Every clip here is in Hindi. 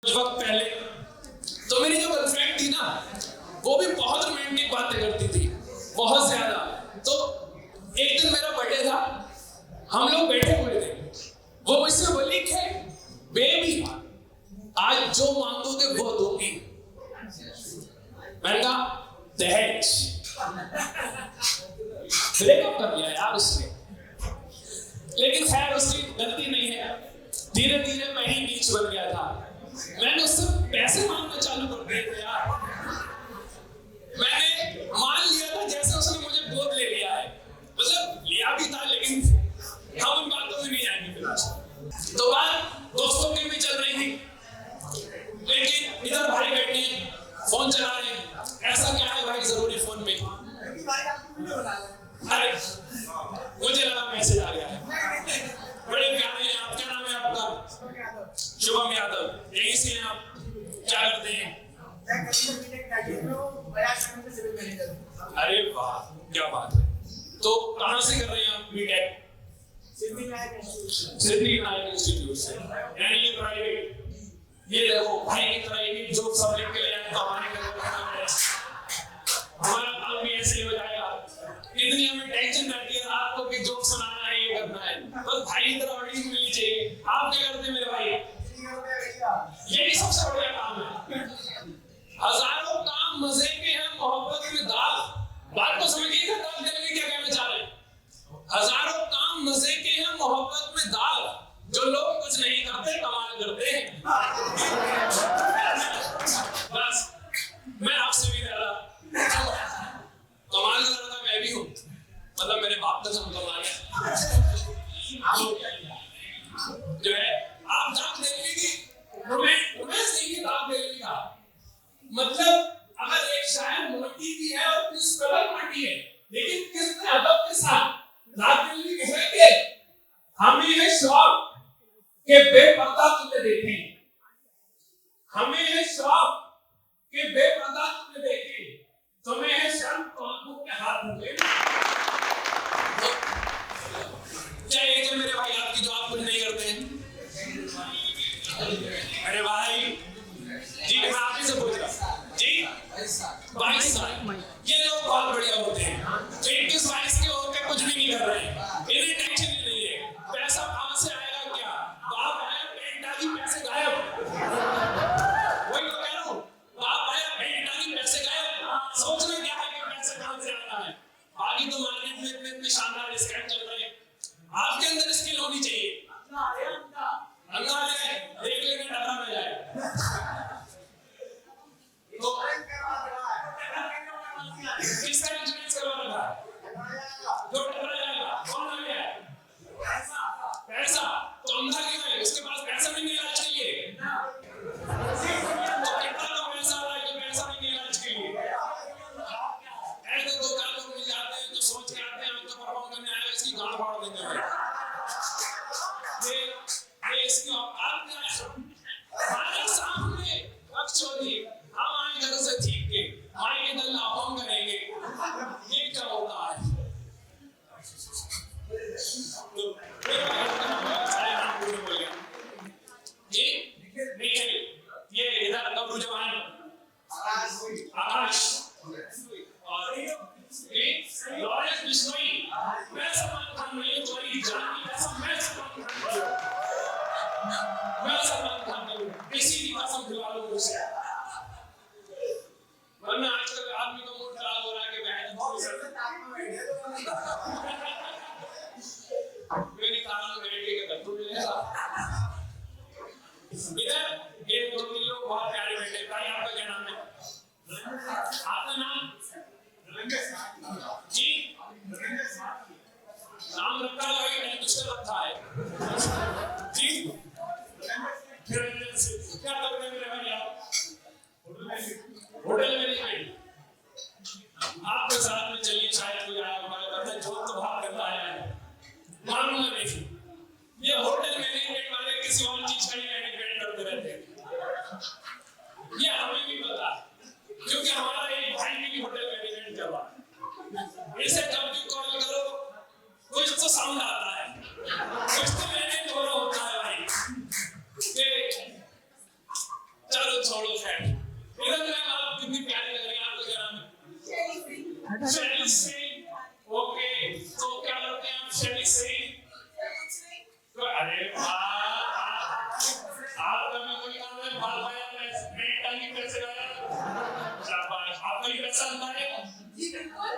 कुछ वक्त पहले तो मेरी जो गर्लफ्रेंड थी ना, वो भी बहुत रोमांटिक बातें करती थी, बहुत ज्यादा। तो एक दिन मेरा बर्थडे था, हम लोग बैठे हुए थे, वो मुझसे बोली कि बेबी आज जो मांगोगे वो दूंगी। मैंने कहा दहेज। ब्रेकअप कर लिया यार उसने, लेकिन खैर उसकी गलती नहीं है। धीरे धीरे मैं ही नीच बन गया था। मैंने उससे पैसे मांगना चालू कर दिए थे यार। मैंने मान लिया था जैसे उसने मुझे गोद ले लिया है, मतलब लिया भी था, लेकिन हम उन बातों में नहीं जाएंगे फिलहाल। तो बात दोस्तों की भी चल रही थी, लेकिन इधर भाई बैठे फोन चला रहे। ऐसा क्या है भाई जरूरी फोन में? अरे मुझे लगा मैसेज आ गया है। बड़े प्यारे हैं आप, क्या नाम है आपका? शुभम यादव। यही से हैं आप? क्या करते हैं? अरे वाह क्या बात है। तो कहाँ से कर रहे हैं आप बीटेक? सिद्धि विनायक इंस्टीट्यूट से। यानी ये प्राइवेट। ये देखो भाई की तरह एक जोक सब लिख के ले आए, कमाने का हमारा काम भी ऐसे ही हो जाएगा। इतनी हमें टेंशन रहती है आपको कि जोक सुनाना है, ये करना है, बस भाई की तरह ऑडियंस मिलनी चाहिए। आप क्या करते हैं मेरे भाई? यही सबसे बढ़िया काम है। हजारों काम मजे के हैं, मोहब्बत में दाग। बात तो समझिए ना, दाग देने क्या कहना चाह रहे हैं? हजारों काम मजे के हैं, मोहब्बत में दाग। जो लोग कुछ नहीं करते कमाल करते हैं। बस मैं आपसे भी कह रहा, कमाल कर रहा था, मैं भी हूँ, मतलब मेरे बाप का सब कमाल है। जो है आप दाग देने की रोमांस नहीं की, दाग देने का मतलब अगर एक शायर मोटी भी है और किस कलर मोटी है, लेकिन किसने अदब के साथ दाग देने की कहेंगे हमें है शौक के बेपर्दा तुम्हें देखें, हमें है शौक के बेपर्दा तुम्हें देखें, तुम्हें है शर्म तो आंखों के हाथ धोले। क्या ये जो मेरे भाई आपकी जो आप कुछ नहीं करते हैं? अरे भाई जी मैं आप ही से पूछ रहा जी। 22 साल ये लोग बहुत बढ़िया होते हैं, 21-22 के होकर कुछ भी नहीं कर रहे हैं, इन्हें टेंशन ही नहीं है। पैसा कहां से आएगा? क्या बाप आया पेट डाली पैसे गायब। वही तो कह रहा हूं, बाप आया पेट डाली पैसे गायब। सोचना क्या है कि पैसे कहां से आना है? बाकी तो मार्केट में इतने शानदार स्कैम चल रहे हैं, आपके अंदर स्किल होनी चाहिए। अंधा है देख लेंगे डरा में जाए। तो किसका इंश्योरेंस करवा रखा है? जो डरा जाएगा कौन आ गया? पैसा तो अंधा क्यों है? उसके पास पैसा नहीं है इलाज के लिए। तो कितना लोग पैसा आ रहा है जो पैसा नहीं है इलाज के लिए? ऐसे दो चार लोग मिल जाते हैं जो सोच के आते हैं हम तो परफॉर्म करने आए, इसकी गांड फाड़ देंगे। ये इसकी औकात क्या है? हमारे सामने बकचोदी, हम आए घर से ठीक के आए इधर लाभों करेंगे, ये क्या होता है? तो सारे नाम पूरे बोल गया जी। निखिल ये इधर कब जवान आकाश और लॉरेंस बिश्नोई। मैं सलमान खान नहीं चोरी जानी कसम, मैं सलमान खान नहीं, किसी की कसम खिला लो मुझसे। वरना आजकल आदमी का मूड खराब हो रहा है कि मेरी कार में बैठ के गद्दू मिलेगा। इधर ये दो तीन लोग बहुत प्यारे बैठे। भाई आपका क्या नाम है? आपका नाम जी? नाम रखा है मैंने दूसरा रखा है जी। क्या करते हैं मेरे भाई आप? Hotel management. आपके साथ में चलिए शायद कोई आया होगा, कहता है जोत तो बात करता है, मालूम नहीं ये होटल मैनेजमेंट वाले किसी और चीज का ही मैनेजमेंट करते रहते हैं। ये हमें भी पता क्योंकि हमारा एक भाई भी होटल मैनेजमेंट कर रहा है। इसे जब भी कॉल करो कुछ तो साउंड आता है, कुछ तो मैनेज हो रहा होता है भाई। छोड़ो खैर। इधर मैम आप कितनी प्यारी लग रही हैं, आपका क्या नाम है? शैली सिंह। ओके, तो क्या करते हैं आप शैली सिंह? अरे वाह, आपका मैं कोई काम है भाग आया, मैं टाइम कैसे आया? शाबाश, आपको ये पसंद आया? जी बिल्कुल।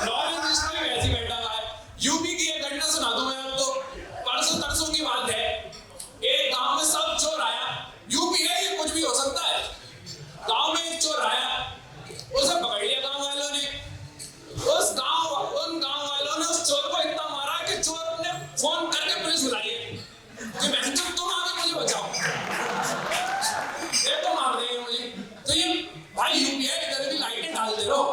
नॉलेज इसमें वैसे ही बैठा हुआ है। यूपी की एक घटना सुना दूं मैं आपको। परसों तरसों की बात है, एक गांव में सब चोर आया। यूपी है, ये कुछ भी हो सकता है। गांव में एक चोर आया, उसे पकड़ लिया गांव वालों ने। उन गांव वालों ने उस चोर को इतना मारा कि चोर ने फोन करके पुलिस बुलाई कि बहन तुम आके मुझे बचाओ, ये तो मार देंगे मुझे। तो ये भाई यूपी है, इधर भी लाइटें डाल दे रहो,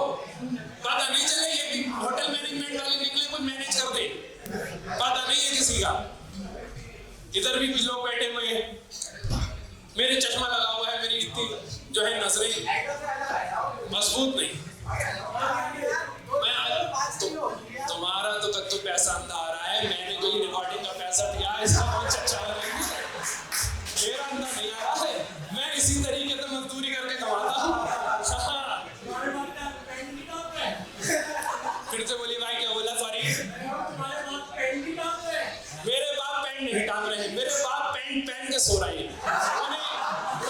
पता नहीं चले ये होटल मैनेजमेंट वाले निकले कुछ मैनेज कर दे, पता नहीं है किसी का। इधर भी कुछ लोग बैठे हुए हैं, मेरे चश्मा लगा हुआ है, मेरी इतनी जो है नजरें मजबूत नहीं। मैं तुम्हारा तो कद्दू पैसा अंधा आ रहा है, मैंने कोई रिकॉर्डिंग का पैसा दिया, इसका कौन चर्चा करेंगे? मेरा अंधा नहीं आ रहा है, मैं इसी तरीके से मजदूरी करके कमाता हूँ। फिर से बोली भाई, क्या बोला? सॉरी, मेरे बाप पेंट नहीं टांग रहे हैं, मेरे बाप पेंट पहन के सो रहे हैं।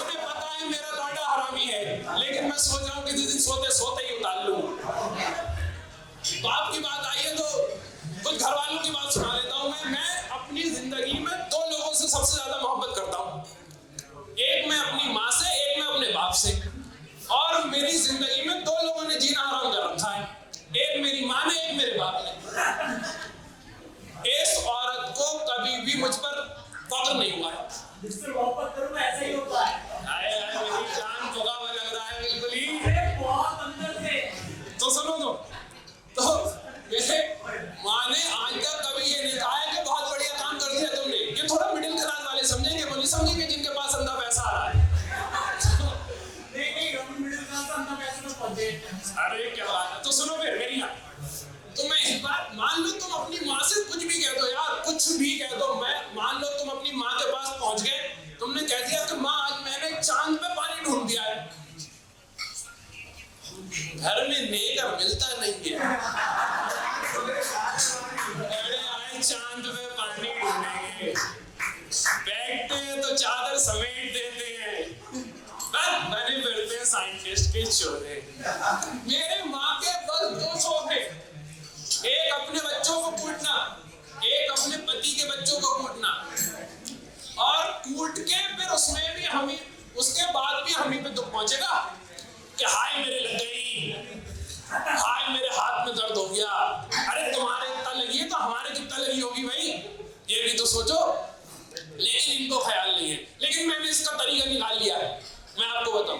उन्हें पता है मेरा लौंडा हरामी है, लेकिन मैं सोच रहा हूँ कि दिन सोते सोते ही उतार लूं। बाप की बात आई है तो कुछ घर वालों की बात सुना देता हूँ। मैं अपनी जिंदगी में दो लोगों से सबसे ज्यादा मोहब्बत करता हूँ, एक मैं अपनी माँ से, एक मैं अपने बाप से। और मेरी जिंदगी में दो लोगों ने जीना हराम कर रखा है, एक मेरी माँ ने, एक मेरे बाप ने। इस औरत को कभी भी मुझ पर फख्र नहीं हुआ है। जिससे मोहब्बत करूं ऐसा ही होता है। आए मेरी जान भुगा हुआ लग रहा है बिल्कुल ही, बहुत अंदर से। तो सुनो तो वैसे माँ ने आज तक कभी ये नहीं कहा है कि बहुत बढ़िया काम कर दिया तुमने। ये थोड़ा मिडिल क्लास वाले समझेंगे, वो नहीं समझेंगे जिनके पास अंधा पैसा आ रहा है। नहीं हम मिडिल क्लास अंधा पैसा तो पहुंचे। अरे क्या बात है, तो सुनो फिर मेरी बात। तो मैं इस बार मान लो तुम अपनी माँ से कुछ भी कह दो यार, कुछ भी कह दो। मैं मान लो तुम अपनी माँ के पास पहुंच गए, तुमने कह दिया कि माँ आज मैंने चांद पे पानी ढूंढ दिया है। घर में नेकर मिलता नहीं है, अरे आए चांद पे पानी ढूंढेंगे, बैठते हैं तो चादर समेट देते हैं, बने फिरते हैं साइंटिस्ट के चोरे। मेरे माँ के बस दो शौक है, एक अपने बच्चों को कूटना, एक अपने पति के बच्चों को कूटना। और कूट के फिर उसमें भी हमें, उसके बाद भी हमें पे दुख पहुंचेगा कि हाय मेरे लग गई, हाय मेरे हाथ में दर्द हो गया। अरे तुम्हारे इतना लगी है तो हमारे कितना लगी होगी भाई, ये भी तो सोचो। लेकिन इनको ख्याल नहीं है। लेकिन मैंने इसका तरीका निकाल लिया है, मैं आपको बताऊं।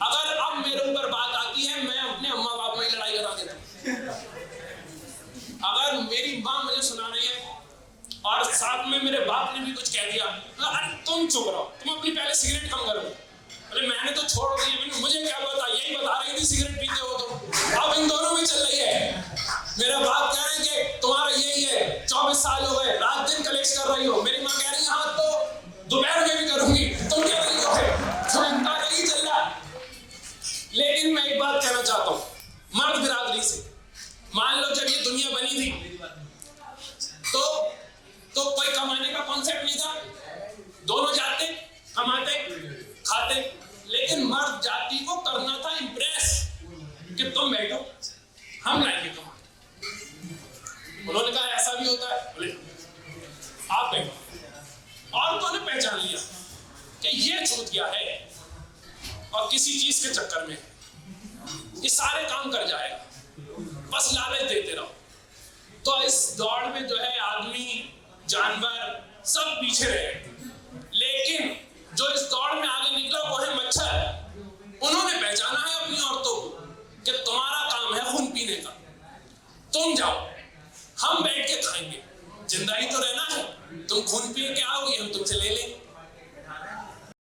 अगर अब मेरे ऊपर बात आती है, मैं अपने अम्मा बाप में लड़ाई करा देता हूं। अगर मेरी माँ मुझे सुना रही है और साथ में मेरे बाप ने भी कुछ कह दिया, अरे तुम चुप रहो, तुम अपनी पहले सिगरेट कम करो। अरे मैंने तो छोड़ दी, मुझे क्या पता, यही बता रही थी सिगरेट पीते हो तुम। अब इन दोनों में चल रही है। मेरा बाप कह रहे हैं कि तुम्हारा यही है, 24 साल हो गए, रात दिन कलेक्ट कर रही हो। मेरी माँ कह रही है हाँ तो दोपहर में भी करूंगी, तुम क्या रही हो? तो इनका नहीं चल रहा। लेकिन मैं एक बात कहना चाहता हूँ मर्द बिरादरी से, मान लो जब ये दुनिया बनी थी तो कोई कमाने का कॉन्सेप्ट नहीं था, दोनों जाते कमाते खाते। लेकिन मर्द जाति को करना था इंप्रेस कि तुम बैठो हम लाएंगे तुम। उन्होंने कहा ऐसा भी होता है, बोले आप बैठो। औरतों ने पहचान लिया कि ये चूतिया है और किसी चीज के चक्कर में ये सारे काम कर जाएगा, बस लालच देते रहो। तो इस दौड़ में जो है आदमी जानवर सब पीछे रहे, लेकिन जो इस दौड़ में आगे निकला वो है मच्छर। उन्होंने पहचाना है